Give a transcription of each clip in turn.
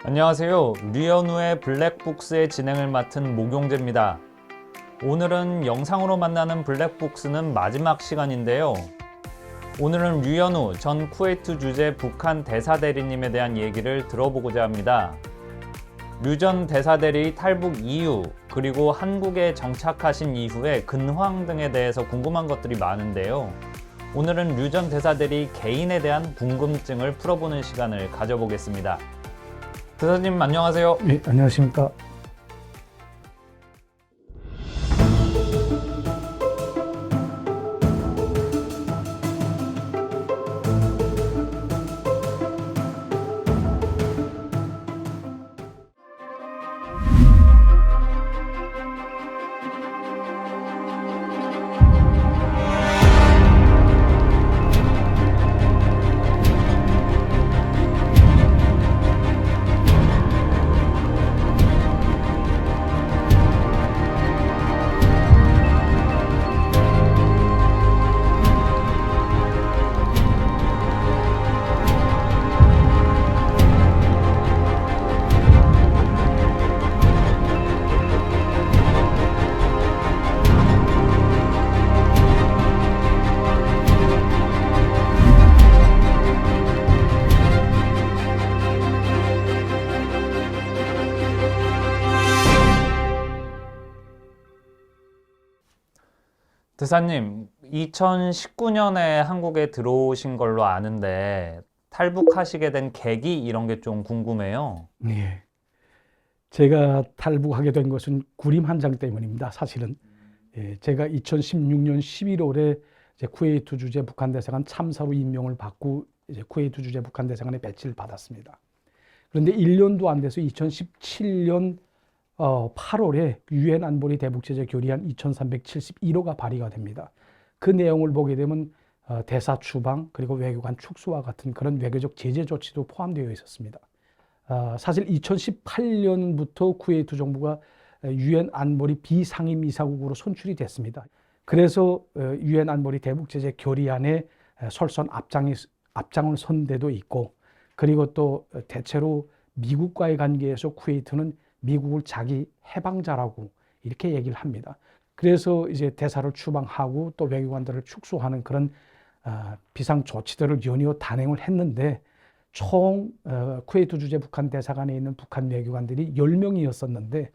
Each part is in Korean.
안녕하세요. 류현우의 블랙북스의 진행을 맡은 모경재입니다. 오늘은 영상으로 만나는 블랙북스는 마지막 시간인데요. 오늘은 류현우 전 쿠웨이트 주재 북한 대사대리님에 대한 얘기를 들어보고자 합니다. 류 전 대사대리 탈북 이유, 그리고 한국에 정착하신 이후의 근황 등에 대해서 궁금한 것들이 많은데요. 오늘은 류 전 대사대리 개인에 대한 궁금증을 풀어보는 시간을 가져보겠습니다. 대사님 안녕하세요. 네, 안녕하십니까. 대사님, 2019년에 한국에 들어오신 걸로 아는데 탈북하시게 된 계기 이런 게 좀 궁금해요. 네, 제가 탈북하게 된 것은 구림 한 장 때문입니다. 사실은 제가 2016년 11월에 쿠웨이트 주재 북한 대사관 참사로 임명을 받고 쿠웨이트 주재 북한 대사관에 배치를 받았습니다. 그런데 1년도 안 돼서 2017년 8월에 유엔 안보리 대북제재 결의안 2371호가 발의가 됩니다. 그 내용을 보게 되면 대사 추방 그리고 외교관 축소와 같은 그런 외교적 제재 조치도 포함되어 있었습니다. 사실 2018년부터 쿠웨이트 정부가 유엔 안보리 비상임이사국으로 선출이 됐습니다. 그래서 유엔 안보리 대북제재 결의안에 설선 앞장을 선 데도 있고, 그리고 또 대체로 미국과의 관계에서 쿠웨이트는 미국을 자기 해방자라고 이렇게 얘기를 합니다. 그래서 이제 대사를 추방하고 또 외교관들을 축소하는 그런 비상 조치들을 연이어 단행을 했는데, 총 쿠웨이트 주재 북한 대사관에 있는 북한 외교관들이 10명이었었는데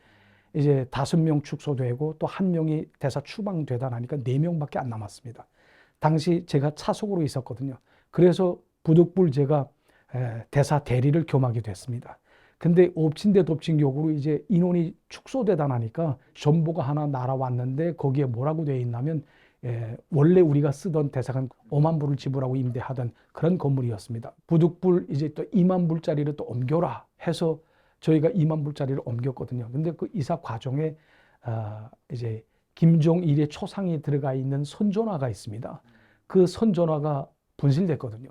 이제 5명 축소되고 또 1명이 대사 추방되다 나니까 4명밖에 안 남았습니다. 당시 제가 차속으로 있었거든요. 그래서 부득불 제가 대사 대리를 겸하게 됐습니다. 근데 엎친 데 덮친 격으로 이제 인원이 축소되다 나니까 정보가 하나 날아왔는데 거기에 뭐라고 되어 있냐면 원래 우리가 쓰던 대사관 5만 불을 지불하고 임대하던 그런 건물이었습니다. 부득불 이제 또 2만 불짜리를 또 옮겨라 해서 저희가 2만 불짜리를 옮겼거든요. 근데 그 이사 과정에 이제 김종일의 초상이 들어가 있는 선전화가 있습니다. 그 선전화가 분실됐거든요.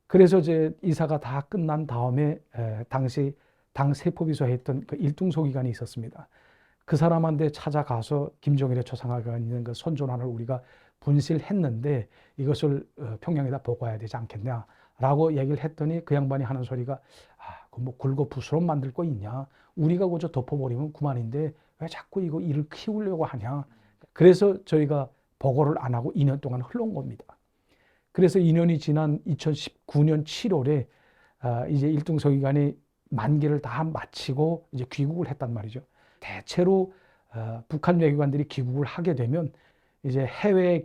그래서 이제 이사가 다 끝난 다음에 당시 당 세포비서에 했던 그 일등소기관이 있었습니다. 그 사람한테 찾아가서 김종일의 초상화가 있는 그 선전화를 우리가 분실했는데 이것을 평양에다 보고해야 되지 않겠냐라고 얘기를 했더니 그 양반이 하는 소리가 그 뭐 굴고 부스럼 만들 거 있냐? 우리가 그저 덮어버리면 그만인데 왜 자꾸 이거 일을 키우려고 하냐? 그래서 저희가 보고를 안 하고 2년 동안 흘러온 겁니다. 그래서 2년이 지난 2019년 7월에 이제 일등서기관이 만기를 다 마치고 이제 귀국을 했단 말이죠. 대체로 북한 외교관들이 귀국을 하게 되면 이제 해외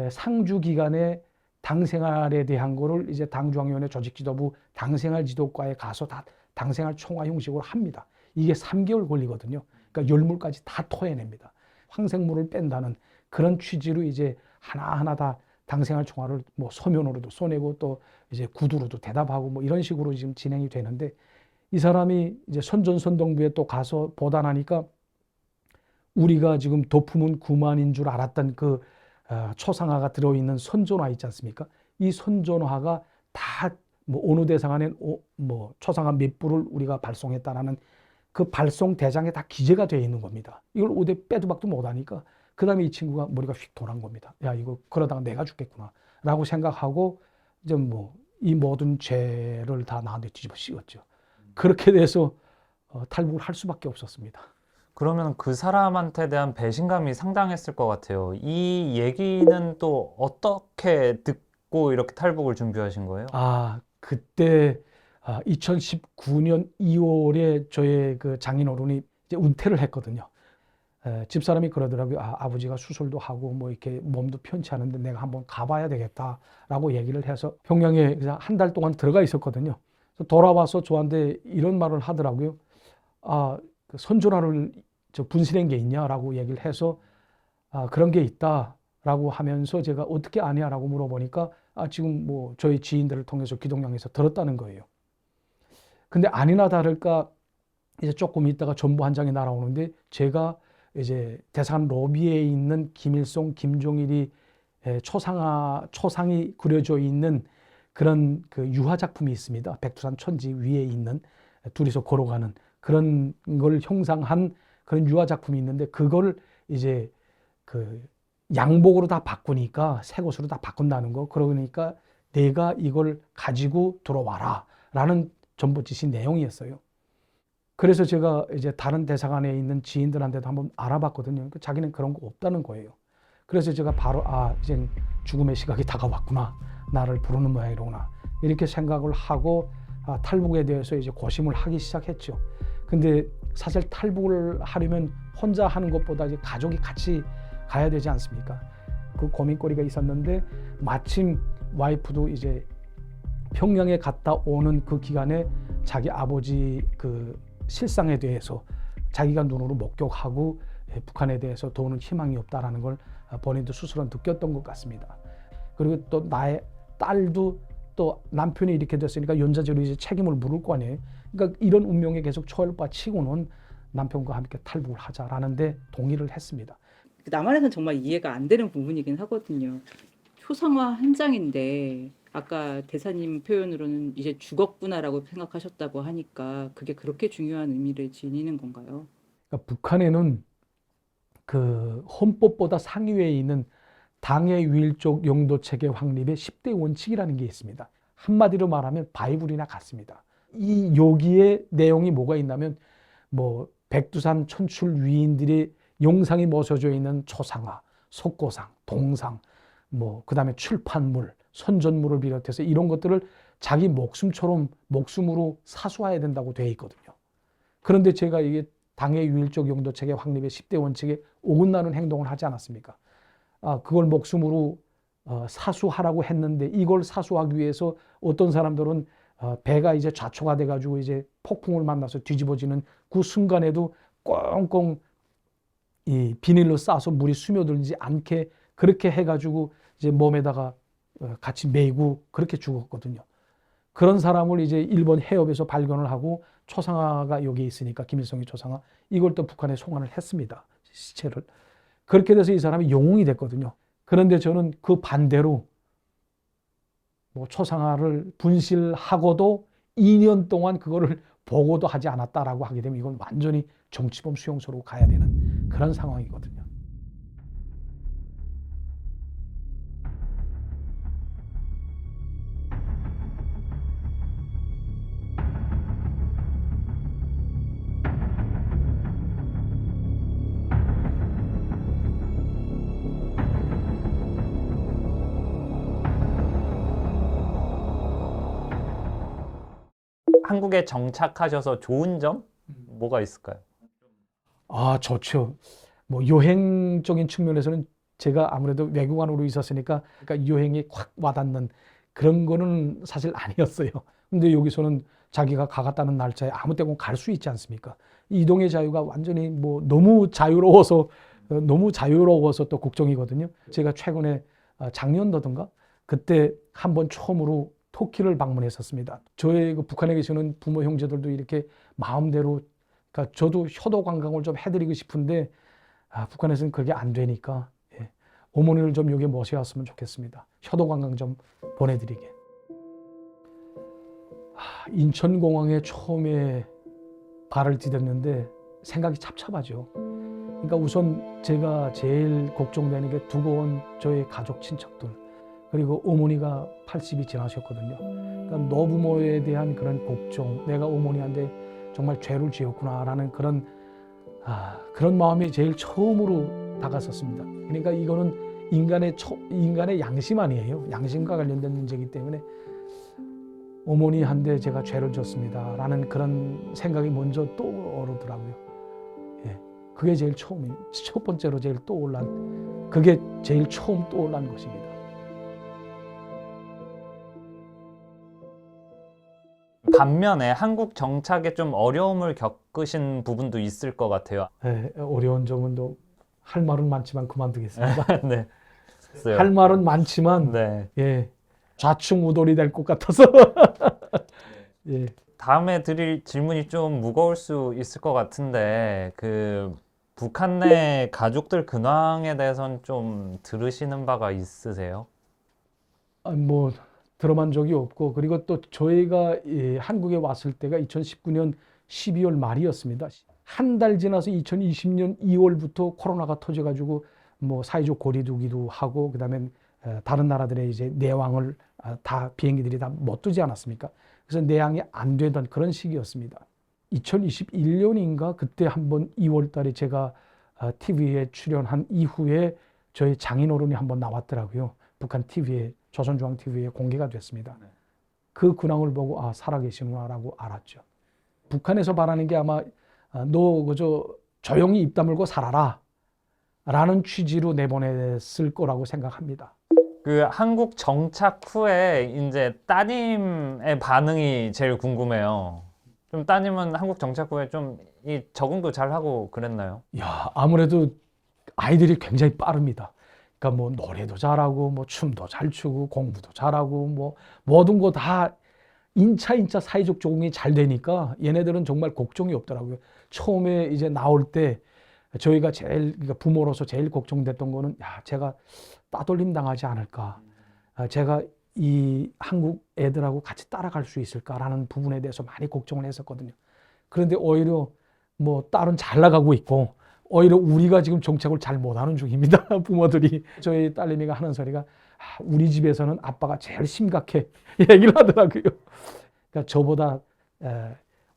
상주 기간에 당생활에 대한 거를 이제 당중앙위원회 조직지도부 당생활지도과에 가서 다 당생활 총화 형식으로 합니다. 이게 3개월 걸리거든요. 그러니까 열물까지 다 토해냅니다. 황색물을 뺀다는 그런 취지로 이제 하나하나 다 당생활 총화를 뭐 서면으로도 써내고 또 이제 구두로도 대답하고 뭐 이런 식으로 지금 진행이 되는데, 이 사람이 이제 선전선동부에 또 가서 보단하니까 우리가 지금 도품은 9만인 줄 알았던 그 초상화가 들어있는 선전화 있지 않습니까? 이 선전화가 다 뭐 어느 대상안에 뭐 초상화 몇 부를 우리가 발송했다라는 그 발송 대장에 다 기재가 되어 있는 겁니다. 이걸 어디 빼도 박도 못하니까 그 다음에 이 친구가 머리가 휙 돌아간 겁니다. 야, 이거 그러다가 내가 죽겠구나 라고 생각하고 이제 뭐 이 모든 죄를 다 나한테 뒤집어 씌웠죠. 그렇게 돼서 탈북을 할 수밖에 없었습니다. 그러면 그 사람한테 대한 배신감이 상당했을 것 같아요. 이 얘기는 또 어떻게 듣고 이렇게 탈북을 준비하신 거예요? 그때 2019년 2월에 저의 그 장인어른이 이제 은퇴를 했거든요. 집사람이 그러더라고요. 아버지가 수술도 하고 뭐 이렇게 몸도 편치 않은데 내가 한번 가봐야 되겠다라고 얘기를 해서 평양에 한 달 동안 들어가 있었거든요. 그래서 돌아와서 저한테 이런 말을 하더라고요. 그 선전화를 분실한 게 있냐라고 얘기를 해서 그런 게 있다라고 하면서 제가 어떻게 아냐라고 물어보니까 지금 뭐 저희 지인들을 통해서 기동량에서 들었다는 거예요. 근데 아니나 다를까 이제 조금 있다가 전부 한 장이 날아오는데 제가 이제 대사관 로비에 있는 김일성, 김종일이 초상이 그려져 있는 그런 그 유화 작품이 있습니다. 백두산 천지 위에 있는 둘이서 걸어가는 그런 걸 형상한 그런 유화 작품이 있는데 그걸 이제 그 양복으로 다 바꾸니까 새 것으로 다 바꾼다는 거. 그러니까 내가 이걸 가지고 들어와라 라는 전부 지시 내용이었어요. 그래서 제가 이제 다른 대사관에 있는 지인들한테도 한번 알아봤거든요. 자기는 그런 거 없다는 거예요. 그래서 제가 바로 이제 죽음의 시각이 다가왔구나. 나를 부르는 모양이로구나. 이렇게 생각을 하고 탈북에 대해서 이제 고심을 하기 시작했죠. 근데 사실 탈북을 하려면 혼자 하는 것보다 이제 가족이 같이 가야 되지 않습니까? 그 고민거리가 있었는데 마침 와이프도 이제 평양에 갔다 오는 그 기간에 자기 아버지 그 실상에 대해서 자기가 눈으로 목격하고 북한에 대해서 더는 희망이 없다라는 걸 본인도 스스로 느꼈던 것 같습니다. 그리고 또 나의 딸도 또 남편이 이렇게 됐으니까 연좌제로 이제 책임을 물을 거 아니에요. 그러니까 이런 운명에 계속 처해봐치고는 남편과 함께 탈북을 하자라는데 동의를 했습니다. 남한에서는 정말 이해가 안 되는 부분이긴 하거든요. 초상화 한 장인데 아까 대사님 표현으로는 이제 죽었구나라고 생각하셨다고 하니까 그게 그렇게 중요한 의미를 지니는 건가요? 그러니까 북한에는 그 헌법보다 상위에 있는 당의 유일적 영도 체계 확립의 10대 원칙이라는 게 있습니다. 한마디로 말하면 바이블이나 같습니다. 여기에 내용이 뭐가 있냐면 뭐 백두산 천출 위인들의 용상이 모셔져 있는 초상화, 석고상, 동상, 뭐 그다음에 출판물, 선전물을 비롯해서 이런 것들을 자기 목숨으로 사수해야 된다고 되어 있거든요. 그런데 제가 이게 당의 유일적 영도 체계 확립의 10대 원칙에 어긋나는 행동을 하지 않았습니까? 그걸 목숨으로 사수하라고 했는데 이걸 사수하기 위해서 어떤 사람들은 배가 이제 좌초가 돼가지고 이제 폭풍을 만나서 뒤집어지는 그 순간에도 꽁꽁 이 비닐로 싸서 물이 스며들지 않게 그렇게 해가지고 이제 몸에다가 같이 메고 그렇게 죽었거든요. 그런 사람을 이제 일본 해협에서 발견을 하고 초상화가 여기 있으니까 김일성의 초상화 이걸 또 북한에 송환을 했습니다. 시체를. 그렇게 돼서 이 사람이 영웅이 됐거든요. 그런데 저는 그 반대로 뭐 초상화를 분실하고도 2년 동안 그거를 보고도 하지 않았다라고 하게 되면 이건 완전히 정치범 수용소로 가야 되는 그런 상황이거든요. 한국에 정착하셔서 좋은 점 뭐가 있을까요? 좋죠. 뭐 여행적인 측면에서는 제가 아무래도 외교관으로 있었으니까 그러니까 여행이 확 와닿는 그런 거는 사실 아니었어요. 근데 여기서는 자기가 가겠다는 날짜에 아무 때나 갈 수 있지 않습니까? 이동의 자유가 완전히 뭐 너무 자유로워서 또 걱정이거든요. 제가 최근에 작년도든가 그때 한번 처음으로 터키를 방문했었습니다. 저의 그 북한에 계시는 부모 형제들도 이렇게 마음대로 그러니까 저도 효도 관광을 좀 해드리고 싶은데 북한에서는 그게 안 되니까 어머니를 좀 여기 모셔왔으면 좋겠습니다. 효도 관광 좀 보내드리게. 인천공항에 처음에 발을 디뎠는데 생각이 찹찹하죠. 그러니까 우선 제가 제일 걱정되는 게 두고 온 저의 가족 친척들 그리고 어머니가 80이 지나셨거든요. 그러니까 노부모에 대한 그런 걱정, 내가 어머니한테 정말 죄를 지었구나라는 그런 마음이 제일 처음으로 다가섰습니다. 그러니까 이거는 인간의 양심 아니에요. 양심과 관련된 문제이기 때문에 어머니한테 제가 죄를 졌습니다 라는 그런 생각이 먼저 떠오르더라고요. 예, 그게 제일 처음이에요. 첫 번째로 제일 그게 제일 처음 떠올란 것입니다. 반면에 한국 정착에 좀 어려움을 겪으신 부분도 있을 것 같아요. 예, 어려운 점은 또 할 말은 많지만 그만두겠습니다. 네. 할 말은 많지만 네. 예, 좌충우돌이 될 것 같아서 예. 다음에 드릴 질문이 좀 무거울 수 있을 것 같은데 그 북한 내 가족들 근황에 대해서는 좀 들으시는 바가 있으세요? 뭐 들어본 적이 없고, 그리고 또 저희가 한국에 왔을 때가 2019년 12월 말이었습니다. 한 달 지나서 2020년 2월부터 코로나가 터져가지고 뭐 사회적 거리두기도 하고, 그다음에 다른 나라들의 이제 내왕을 다 비행기들이 다 못 뜨지 않았습니까? 그래서 내항이 안 되던 그런 시기였습니다. 2021년인가 그때 한번 2월 달에 제가 TV에 출연한 이후에 저희 장인어른이 한번 나왔더라고요. 북한 TV에, 조선중앙TV에 공개가 됐습니다. 그 근황을 보고 살아계시구나라고 알았죠. 북한에서 바라는 게 아마 너 그저 조용히 입 다물고 살아라 라는 취지로 내보냈을 거라고 생각합니다. 그 한국 정착 후에 이제 따님의 반응이 제일 궁금해요. 좀 따님은 한국 정착 후에 좀 이 적응도 잘 하고 그랬나요? 아무래도 아이들이 굉장히 빠릅니다. 그러니까 뭐 노래도 잘하고 뭐 춤도 잘 추고 공부도 잘하고 뭐 모든 거 다 인차 사회적 적응이 잘 되니까 얘네들은 정말 걱정이 없더라고요. 처음에 이제 나올 때 저희가 그러니까 부모로서 제일 걱정됐던 거는 제가 따돌림 당하지 않을까, 제가 이 한국 애들하고 같이 따라갈 수 있을까라는 부분에 대해서 많이 걱정을 했었거든요. 그런데 오히려 뭐 딸은 잘 나가고 있고 오히려 우리가 지금 정착을 잘 못하는 중입니다. 부모들이. 저희 딸내미가 하는 소리가 우리 집에서는 아빠가 제일 심각해 얘기를 하더라고요. 그러니까 저보다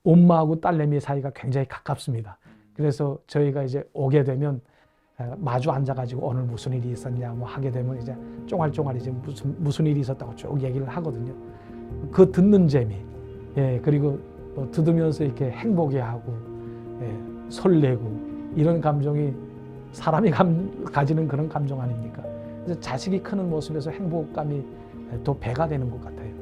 엄마하고 딸내미 사이가 굉장히 가깝습니다. 그래서 저희가 이제 오게 되면 마주 앉아가지고 오늘 무슨 일이 있었냐 뭐 하게 되면 이제 쫑알쫑알 이제 무슨 일이 있었다고 쭉 얘기를 하거든요. 그 듣는 재미, 그리고 뭐 들으면서 이렇게 행복해하고 설레고 이런 감정이 사람이 가지는 그런 감정 아닙니까? 그래서 자식이 크는 모습에서 행복감이 더 배가 되는 것 같아요.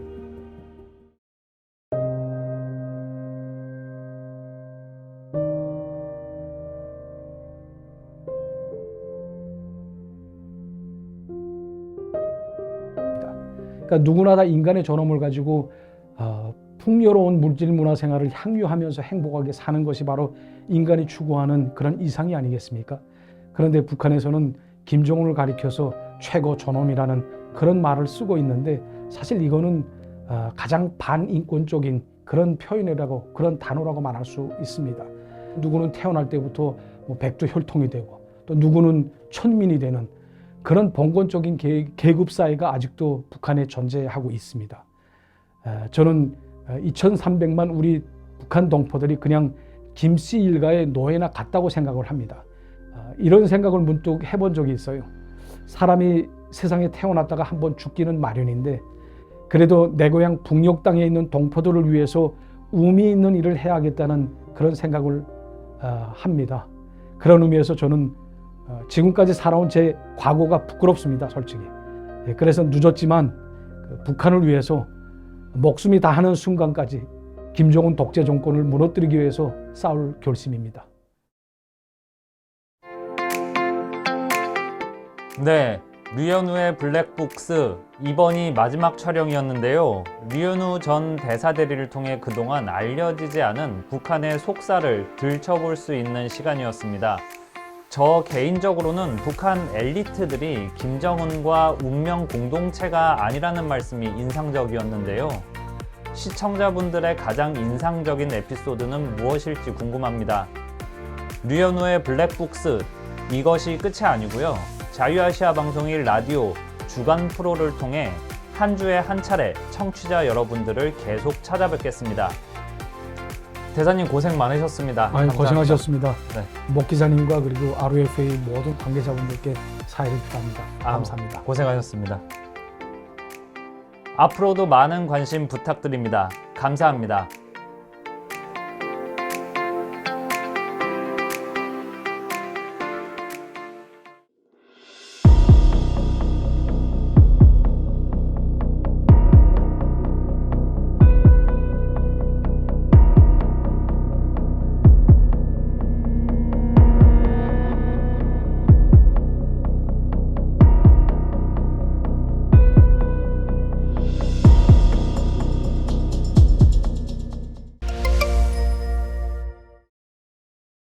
그러니까 누구나 다 인간의 존엄을 가지고 풍요로운 물질 문화 생활을 향유하면서 행복하게 사는 것이 바로 인간이 추구하는 그런 이상이 아니겠습니까? 그런데 북한에서는 김정은을 가리켜서 최고 존엄이라는 그런 말을 쓰고 있는데 사실 이거는 가장 반인권적인 그런 표현이라고, 그런 단어라고 말할 수 있습니다. 누구는 태어날 때부터 뭐 백두혈통이 되고 또 누구는 천민이 되는 그런 봉건적인 계급 사회가 아직도 북한에 존재하고 있습니다. 저는 2,300만 우리 북한 동포들이 그냥 김씨 일가의 노예나 같다고 생각을 합니다. 이런 생각을 문득 해본 적이 있어요. 사람이 세상에 태어났다가 한번 죽기는 마련인데 그래도 내 고향 북녘 땅에 있는 동포들을 위해서 의미 있는 일을 해야겠다는 그런 생각을 합니다. 그런 의미에서 저는 지금까지 살아온 제 과거가 부끄럽습니다, 솔직히. 그래서 늦었지만 북한을 위해서 목숨이 다하는 순간까지 김정은 독재 정권을 무너뜨리기 위해서 싸울 결심입니다. 네, 류현우의 블랙북스 이번이 마지막 촬영이었는데요. 류현우 전 대사대리를 통해 그동안 알려지지 않은 북한의 속사를 들춰볼 수 있는 시간이었습니다. 저 개인적으로는 북한 엘리트들이 김정은과 운명 공동체가 아니라는 말씀이 인상적이었는데요. 시청자분들의 가장 인상적인 에피소드는 무엇일지 궁금합니다. 류현우의 블랙북스, 이것이 끝이 아니고요. 자유아시아 방송인 라디오 주간 프로를 통해 한 주에 한 차례 청취자 여러분들을 계속 찾아뵙겠습니다. 대사님 고생 많으셨습니다. 아유, 감사합니다. 고생하셨습니다. 네. 목 기자님과 그리고 ROFA 모든 관계자분들께 사회를 표합니다. 감사합니다. 고생하셨습니다. 앞으로도 많은 관심 부탁드립니다. 감사합니다.